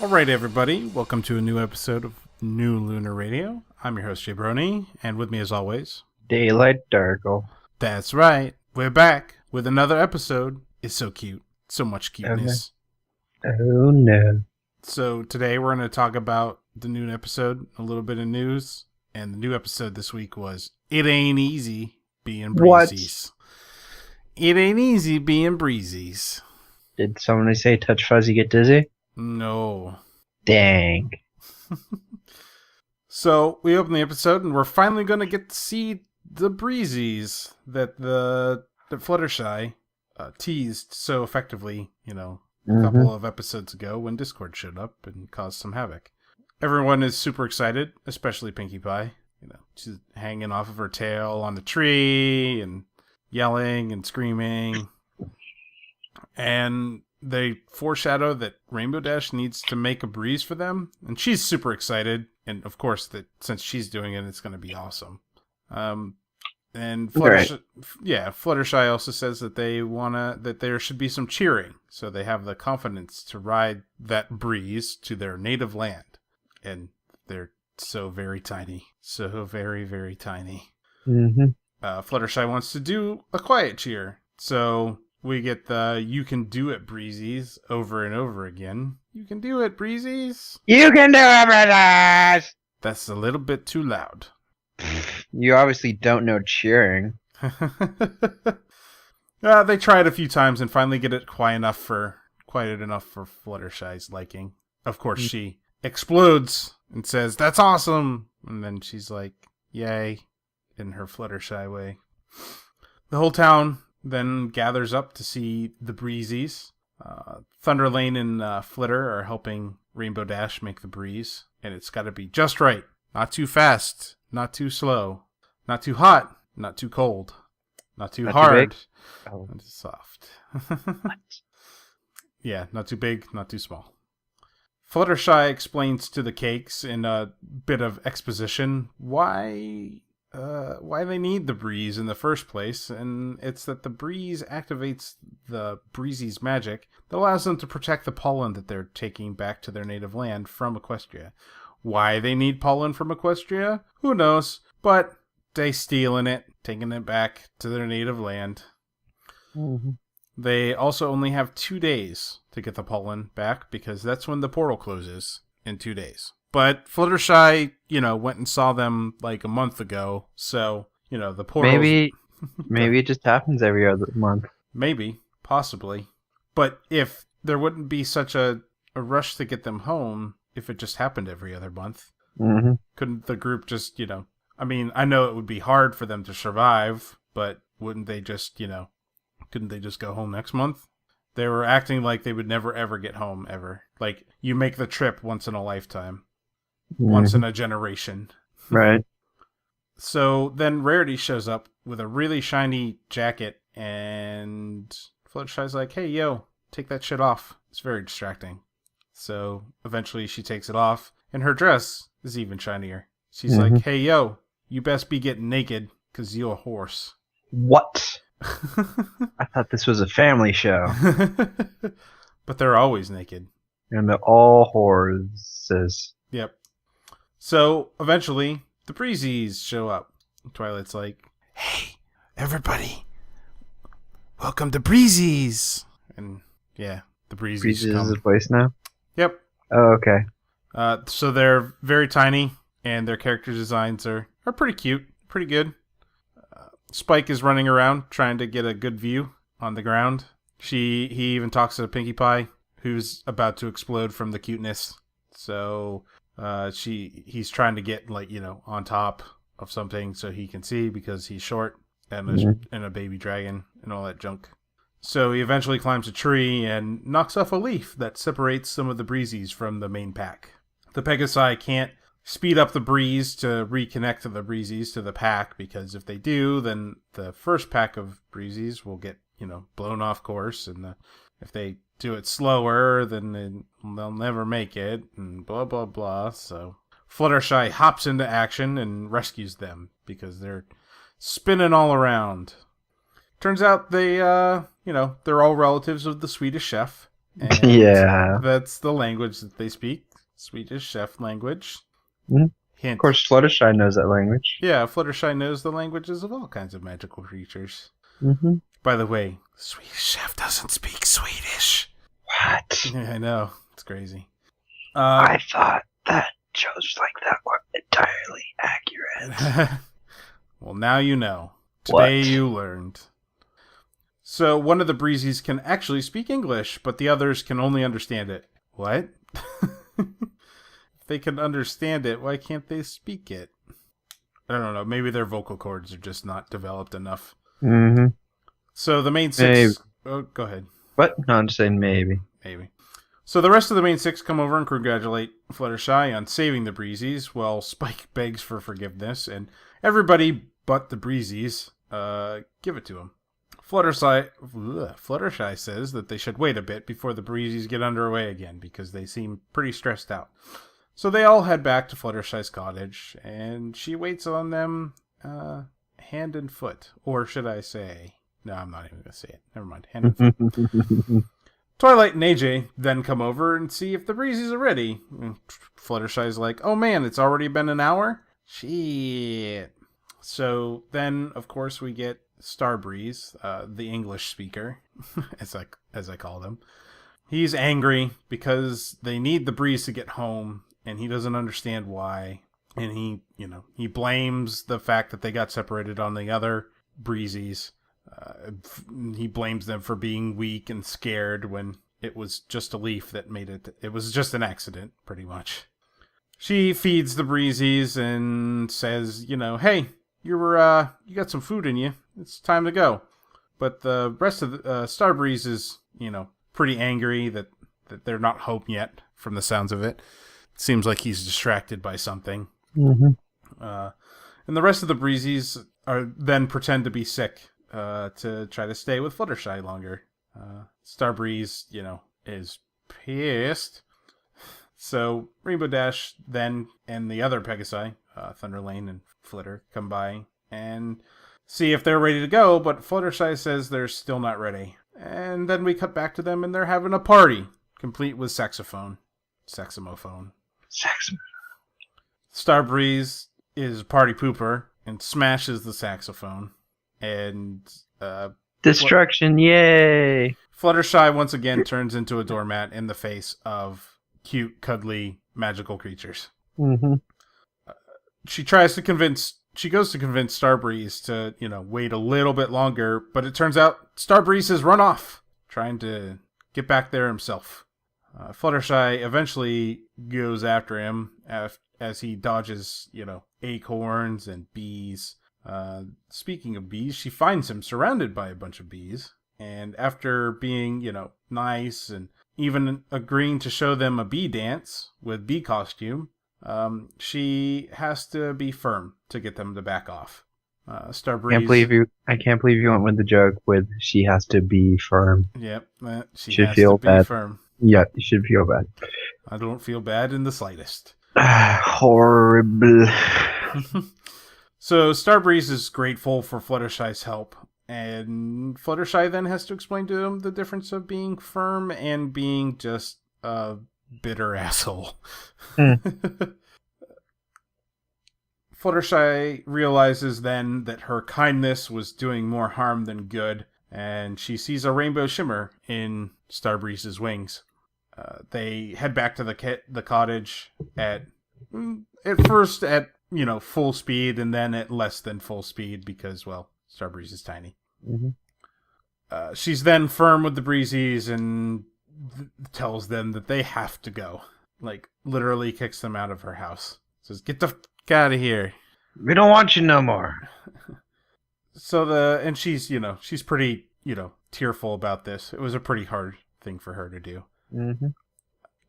All right, everybody. Welcome to a new episode of New Lunar Radio. I'm your host, Jay Brony, and with me as always... Daylight Dargle. That's right. We're back with another episode. It's so cute. So much cuteness. Oh, no. So today we're going to talk about the new episode, a little bit of news, and the new episode this week was It Ain't Easy Being Breezies. It ain't easy being breezies. Did somebody say Touch Fuzzy get dizzy? No. Dang. So we open the episode and we're finally going to get to see the breezies that Fluttershy teased so effectively, a couple of episodes ago when Discord showed up and caused some havoc. Everyone is super excited, especially Pinkie Pie. She's hanging off of her tail on the tree and yelling and screaming. And they foreshadow that Rainbow Dash needs to make a breeze for them, and she's super excited. And of course, that since she's doing it, it's going to be awesome. And Fluttershy, Fluttershy also says that that there should be some cheering, so they have the confidence to ride that breeze to their native land. And they're so very tiny, so very, very tiny. Fluttershy wants to do a quiet cheer, so we get the "You can do it, breezies" over and over again. You can do it, breezies. You can do it, breezies! That's a little bit too loud. You obviously don't know cheering. They try it a few times and finally get it quiet enough for Fluttershy's liking. Of course, she explodes and says, "That's awesome!" And then she's like, "Yay," in her Fluttershy way. The whole town then gathers up to see the breezies. Thunderlane and Flitter are helping Rainbow Dash make the breeze, and it's got to be just right. Not too fast, not too slow, not too hot, not too cold, not too hard, not too soft. Yeah, not too big, not too small. Fluttershy explains to the cakes in a bit of exposition why they need the breeze in the first place, and it's that the breeze activates the breezy's magic that allows them to protect the pollen that they're taking back to their native land from Equestria. Why they need pollen from Equestria? Who knows, but they stealing it, taking it back to their native land. They also only have 2 days to get the pollen back, because that's when the portal closes, in 2 days. But Fluttershy, went and saw them like a month ago, so, the portal... Maybe it just happens every other month. Maybe, possibly. But if there wouldn't be such a rush to get them home if it just happened every other month, couldn't the group just, I know it would be hard for them to survive, but wouldn't they just, couldn't they just go home next month? They were acting like they would never ever get home, ever. Like, you make the trip once in a lifetime. Once in a generation. Right. So then Rarity shows up with a really shiny jacket, and Fluttershy's like, "Hey, yo, take that shit off. It's very distracting." So eventually she takes it off, and her dress is even shinier. She's like, "Hey, yo, you best be getting naked, because you're a horse." What? I thought this was a family show. But they're always naked. And they're all horses. Yep. So, eventually, the breezies show up. Twilight's like, "Hey, everybody, welcome to Breezies." And, yeah, the breezies Breezies come. is a place now? Yep. Oh, okay. So they're very tiny, and their character designs are pretty cute, pretty good. Spike is running around, trying to get a good view on the ground. He even talks to Pinkie Pie, who's about to explode from the cuteness. So... he's trying to get on top of something so he can see, because he's short and a baby dragon and all that junk. So he eventually climbs a tree and knocks off a leaf that separates some of the breezies from the main pack. The Pegasi can't speed up the breeze to reconnect the breezies to the pack, because if they do, then the first pack of breezies will get blown off course, and if they do it slower, then they'll never make it, and blah, blah, blah. So Fluttershy hops into action and rescues them, because they're spinning all around. Turns out they're all relatives of the Swedish chef, And Yeah. that's the language that they speak. Swedish chef language. Mhm. Of Hint. course, Fluttershy knows that language. Yeah, Fluttershy knows the languages of all kinds of magical creatures. Mm-hmm. By the way, Swedish chef doesn't speak Swedish. What? Yeah, I know. It's crazy. I thought that shows like that were entirely accurate. Well, now you know. What? Today you learned. So one of the breezies can actually speak English, but the others can only understand it. What? If they can understand it, why can't they speak it? I don't know. Maybe their vocal cords are just not developed enough. Mm-hmm. So the main Maybe. six... Oh, go ahead. What? No, I'm just saying maybe. Maybe. So the rest of the main six come over and congratulate Fluttershy on saving the Breezies, while Spike begs for forgiveness, and but the Breezies give it to him. Fluttershy says that they should wait a bit before the Breezies get underway again, because they seem pretty stressed out. So they all head back to Fluttershy's cottage, and she waits on them hand and foot. Or should I say... No, I'm not even going to say it. Never mind. Hand and foot. Twilight and AJ then come over and see if the Breezies are ready. Fluttershy's like, oh man, it's already been an hour? Shit. So then, of course, we get Starbreeze, the English speaker, as I call him. He's angry because they need the breeze to get home, and he doesn't understand why. And he blames the fact that they got separated on the other Breezies. He blames them for being weak and scared when it was just a leaf that made it. It was just an accident, pretty much. She feeds the Breezies and says, hey, you got some food in you. It's time to go. But the rest of the Starbreeze is, pretty angry that they're not home yet, from the sounds of it. It seems like he's distracted by something. Mm-hmm. And the rest of the Breezies then pretend to be sick. To try to stay with Fluttershy longer. Starbreeze, is pissed. So Rainbow Dash then and the other Pegasi, Thunderlane and Flitter, come by and see if they're ready to go, but Fluttershy says they're still not ready. And then we cut back to them and they're having a party, complete with saxophone. Starbreeze is a party pooper and smashes the saxophone. And destruction, yay! Fluttershy once again turns into a doormat in the face of cute, cuddly, magical creatures. Mm-hmm. She goes to convince Starbreeze to, wait a little bit longer, but it turns out Starbreeze has run off, trying to get back there himself. Fluttershy eventually goes after him as he dodges, acorns and bees. Speaking of bees, she finds him surrounded by a bunch of bees, and after being, nice and even agreeing to show them a bee dance with bee costume, she has to be firm to get them to back off. Starbreeze... I can't believe you went with the joke with she has to be firm. Yep, she should has feel to be bad. firm. Yeah, you should feel bad. I don't feel bad in the slightest. Horrible. So Starbreeze is grateful for Fluttershy's help, and Fluttershy then has to explain to him the difference of being firm and being just a bitter asshole. Fluttershy realizes then that her kindness was doing more harm than good, and she sees a rainbow shimmer in Starbreeze's wings. They head back to the cottage at first at full speed, and then at less than full speed because, well, Starbreeze is tiny. Mm-hmm. She's then firm with the Breezies and tells them that they have to go. Like, literally kicks them out of her house. Says, get the fuck out of here. We don't want you no more. So she's pretty, tearful about this. It was a pretty hard thing for her to do. Mm-hmm.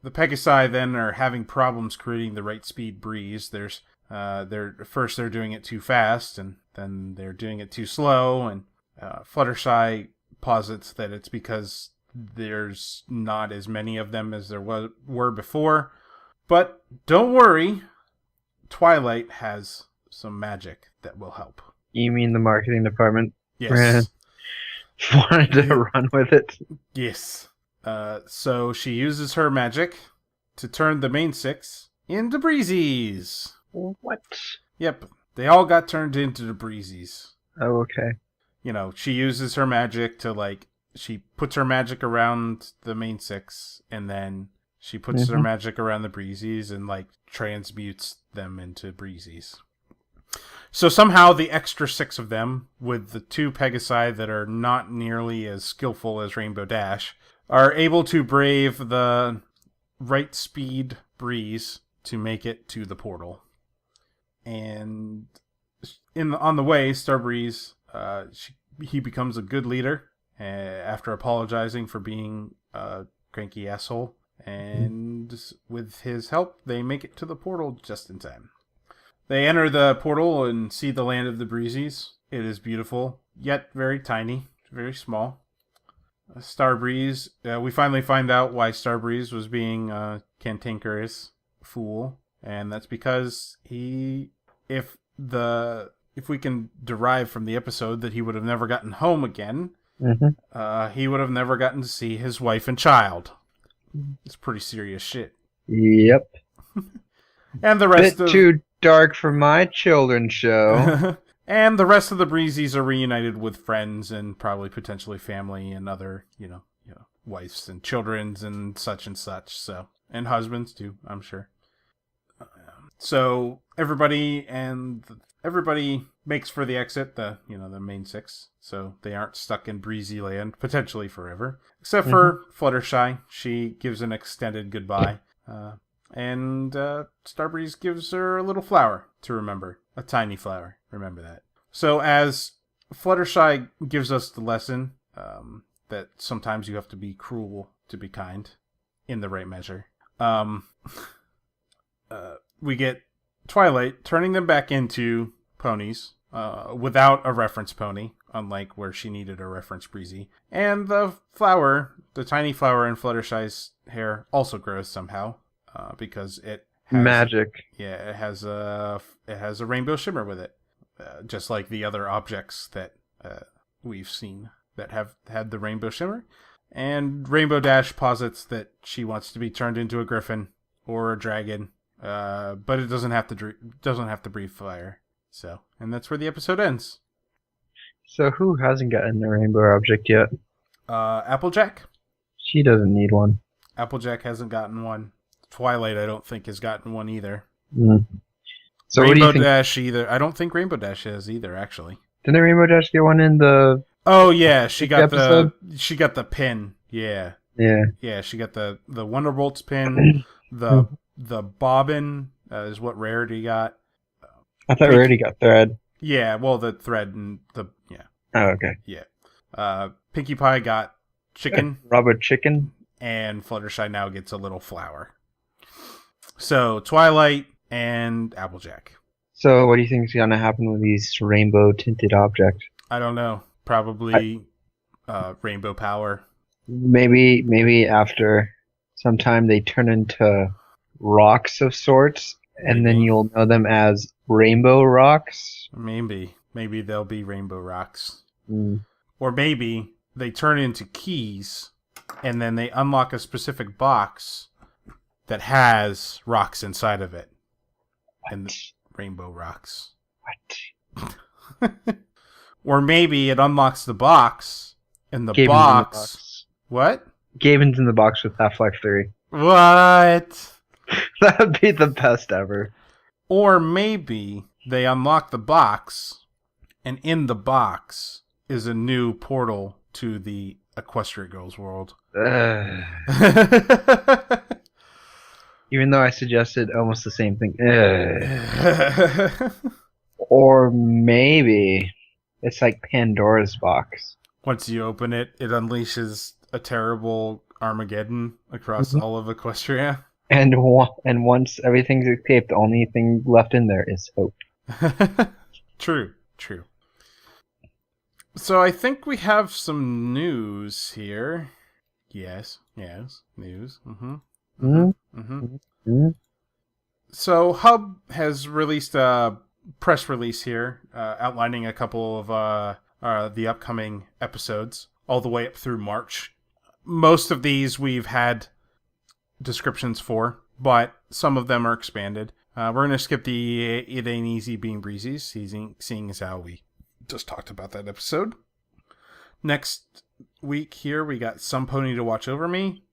The Pegasi then are having problems creating the right speed breeze. They're doing it too fast, and then they're doing it too slow, and Fluttershy posits that it's because there's not as many of them as there were before. But don't worry, Twilight has some magic that will help. You mean the marketing department? Yes. Wanted to run with it? Yes. So she uses her magic to turn the main 6 into breezies. What? Yep, they all got turned into the breezies. Oh, okay. You know, she uses her magic to, like, she puts her magic around the main 6, and then she puts her magic around the breezies and, like, transmutes them into breezies. So somehow the extra 6 of them, with the 2 Pegasi that are not nearly as skillful as Rainbow Dash, are able to brave the right speed breeze to make it to the portal. And on the way, Starbreeze, he becomes a good leader after apologizing for being a cranky asshole. And with his help, they make it to the portal just in time. They enter the portal and see the land of the breezies. It is beautiful, yet very tiny, very small. Starbreeze, we finally find out why Starbreeze was being a cantankerous fool, and that's because if we can derive from the episode that he would have never gotten home again, he would have never gotten to see his wife and child. It's pretty serious shit. Yep. And the rest Bit too dark for my children's show. And the rest of the breezies are reunited with friends and probably potentially family and other, wives and children's and such. So, and husbands too, I'm sure. So everybody makes for the exit, the main 6. So they aren't stuck in breezy land potentially forever, except for Fluttershy. She gives an extended goodbye. And Starbreeze gives her a little flower to remember. A tiny flower. Remember that. So as Fluttershy gives us the lesson that sometimes you have to be cruel to be kind in the right measure, we get Twilight turning them back into ponies without a reference pony, unlike where she needed a reference breezy. And the tiny flower in Fluttershy's hair also grows somehow. Because it has magic. Yeah, it has a rainbow shimmer with it, just like the other objects that we've seen that have had the rainbow shimmer. And Rainbow Dash posits that she wants to be turned into a griffin or a dragon, but it doesn't have to breathe fire. So, and that's where the episode ends. So who hasn't gotten the rainbow object yet? Applejack. She doesn't need one. Applejack hasn't gotten one. Twilight, I don't think, has gotten one either. So Rainbow what do you think? Dash either. I don't think Rainbow Dash has either, actually. Didn't Rainbow Dash get one in the? Oh yeah, she got episode? the pin. Yeah. Yeah. She got the Wonderbolt's pin. the bobbin is what Rarity got. I thought Rarity got thread. Yeah, well, the thread and the Oh, okay. Yeah. Pinkie Pie got chicken. Rubber chicken. And Fluttershy now gets a little flower. So, Twilight and Applejack. So, what do you think is going to happen with these rainbow-tinted objects? I don't know. Probably rainbow power. Maybe after some time they turn into rocks of sorts, and then you'll know them as rainbow rocks. Maybe they'll be rainbow rocks. Or maybe they turn into keys, and then they unlock a specific box that has rocks inside of it. And rainbow rocks. What? Or maybe it unlocks the box, and the Gaben's box... in the box. What? Gaben's in the box with Half-Life 3. What? That would be the best ever. Or maybe they unlock the box, and in the box is a new portal to the Equestria Girls world. Even though I suggested almost the same thing. Or maybe it's like Pandora's box. Once you open it, it unleashes a terrible Armageddon across all of Equestria. And once everything's escaped, the only thing left in there is hope. True. So I think we have some news here. Yes, news. So Hub has released a press release here outlining a couple of the upcoming episodes all the way up through March. most of these we've had descriptions for, but some of them are expanded. We're going to skip the It Ain't Easy Being Breezy, seeing as how we just talked about that episode. Next week here, we got Some Pony to Watch Over Me.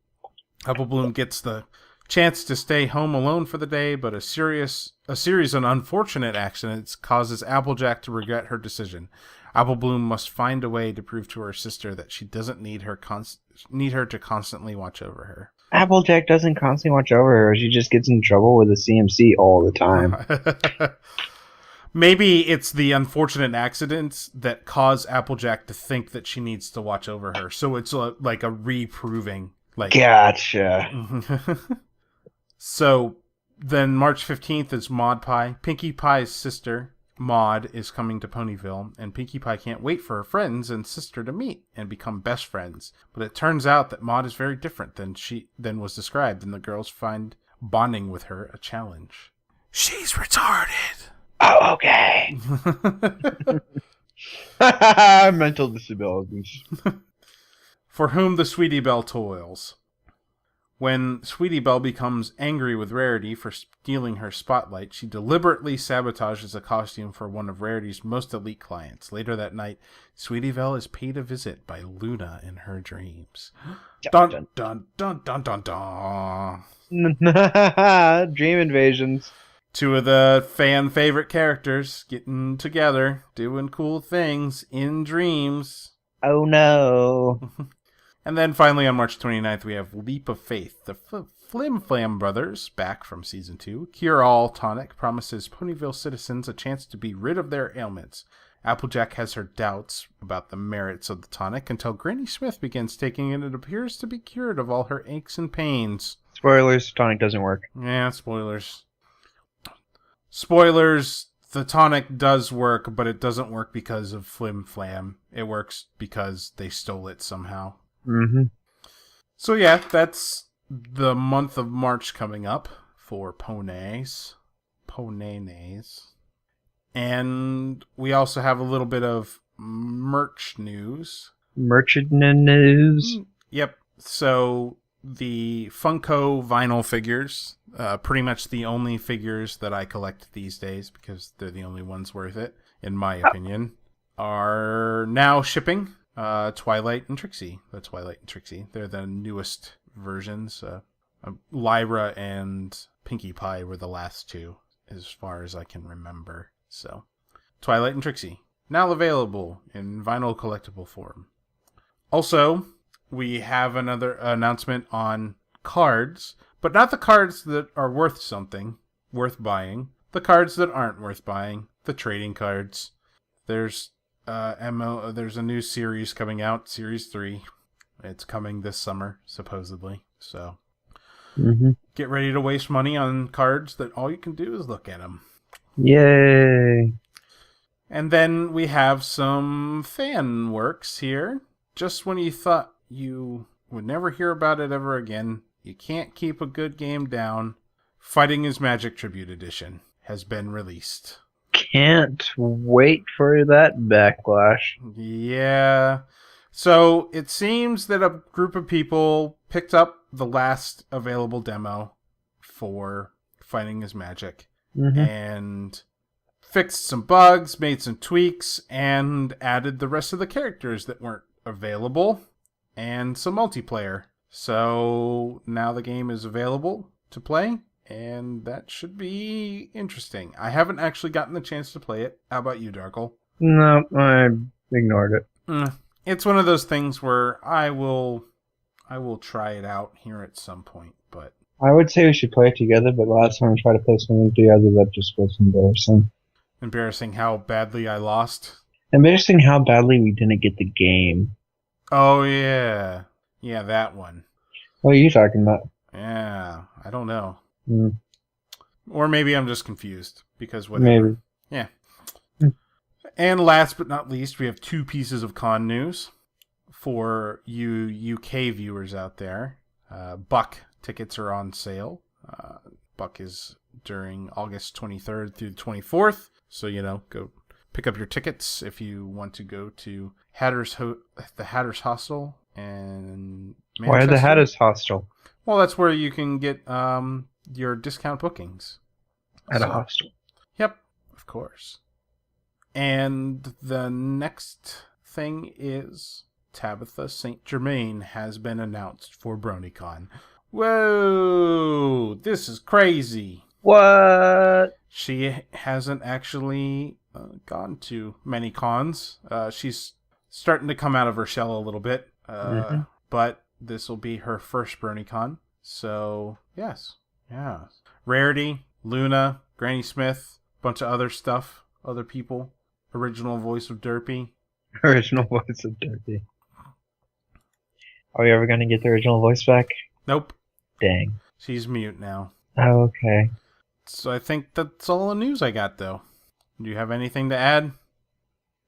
Apple Bloom gets the chance to stay home alone for the day, but a series of unfortunate accidents causes Applejack to regret her decision. Apple Bloom must find a way to prove to her sister that she doesn't need her to constantly watch over her. Applejack doesn't constantly watch over her. She just gets in trouble with the CMC all the time. Maybe it's the unfortunate accidents that cause Applejack to think that she needs to watch over her. So it's like a reproving. Like, gotcha. So then March 15th is Maud Pie. Pinkie Pie's sister, Maud, is coming to Ponyville, and Pinkie Pie can't wait for her friends and sister to meet and become best friends. But it turns out that Maud is very different than was described, and the girls find bonding with her a challenge. She's retarded. Oh, okay. Mental disabilities. For whom the Sweetie Belle toils. When Sweetie Belle becomes angry with Rarity for stealing her spotlight, she deliberately sabotages a costume for one of Rarity's most elite clients. Later that night, Sweetie Belle is paid a visit by Luna in her dreams. Dun dun dun dun dun dun. Dream invasions. Two of the fan favorite characters getting together, doing cool things in dreams. Oh no. And then finally on March 29th, we have Leap of Faith. The Flim Flam brothers, back from Season 2. Cure All tonic promises Ponyville citizens a chance to be rid of their ailments. Applejack has her doubts about the merits of the tonic until Granny Smith begins taking it and appears to be cured of all her aches and pains. Spoilers, tonic doesn't work. Yeah, spoilers. Spoilers, the tonic does work, but it doesn't work because of Flim Flam. It works because they stole it somehow. Mm-hmm. So yeah, that's the month of March coming up for Poneys. And we also have a little bit of merch news. Merchant news? Yep. So the Funko vinyl figures, pretty much the only figures that I collect these days because they're the only ones worth it, in my opinion, are now shipping. Twilight and Trixie. They're the newest versions. Lyra and Pinkie Pie were the last two, as far as I can remember. So, Twilight and Trixie, now available in vinyl collectible form. Also, we have another announcement on cards, but not the cards that are worth something, worth buying. The cards that aren't worth buying, the trading cards. There's a new series coming out, Series 3. It's coming this summer, supposedly. So, Get ready to waste money on cards that all you can do is look at them. Yay! And then we have some fan works here. Just when you thought you would never hear about it ever again, you can't keep a good game down. Fighting is Magic Tribute Edition has been released. Can't wait for that backlash. Yeah. So it seems that a group of people picked up the last available demo for Fighting is Magic and fixed some bugs, made some tweaks, and added the rest of the characters that weren't available and some multiplayer. So now the game is available to play. And that should be interesting. I haven't actually gotten the chance to play it. How about you, Darkle? No, I ignored it. It's one of those things where I will try it out here at some point. But I would say we should play it together, but last time we tried to play something together, that just was embarrassing. Embarrassing how badly I lost? Embarrassing how badly we didn't get the game. Oh, yeah. Yeah, that one. What are you talking about? Yeah, I don't know. Mm. Or maybe I'm just confused, because whatever. Maybe. Yeah. And last but not least, we have two pieces of con news for you UK viewers out there. Buck tickets are on sale. Buck is during August 23rd through the 24th. So, go pick up your tickets if you want to go to the Hatter's Hostel and Why are the Manchester. Hatters hostel Well, that's where you can get your discount bookings. at a hostel? Yep, of course. And the next thing is Tabitha St. Germain has been announced for BronyCon. Whoa, this is crazy. What? She hasn't actually gone to many cons. She's starting to come out of her shell a little bit. But this will be her first BronyCon. So, yes. Yeah. Rarity, Luna, Granny Smith, bunch of other stuff, other people. Original voice of Derpy. Original voice of Derpy. Are we ever gonna get the original voice back? Nope. Dang. She's mute now. Oh, okay. So I think that's all the news I got, though. Do you have anything to add?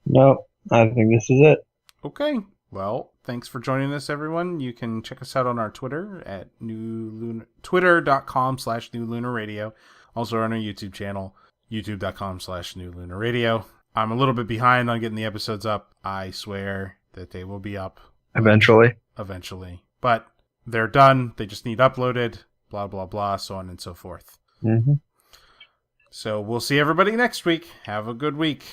Nope. I think this is it. Okay. Well, thanks for joining us, everyone. You can check us out on our Twitter at twitter.com/newlunarradio. Also on our YouTube channel, youtube.com/newlunarradio. I'm a little bit behind on getting the episodes up. I swear that they will be up Eventually. But they're done. They just need uploaded, blah, blah, blah, so on and so forth. Mm-hmm. So we'll see everybody next week. Have a good week.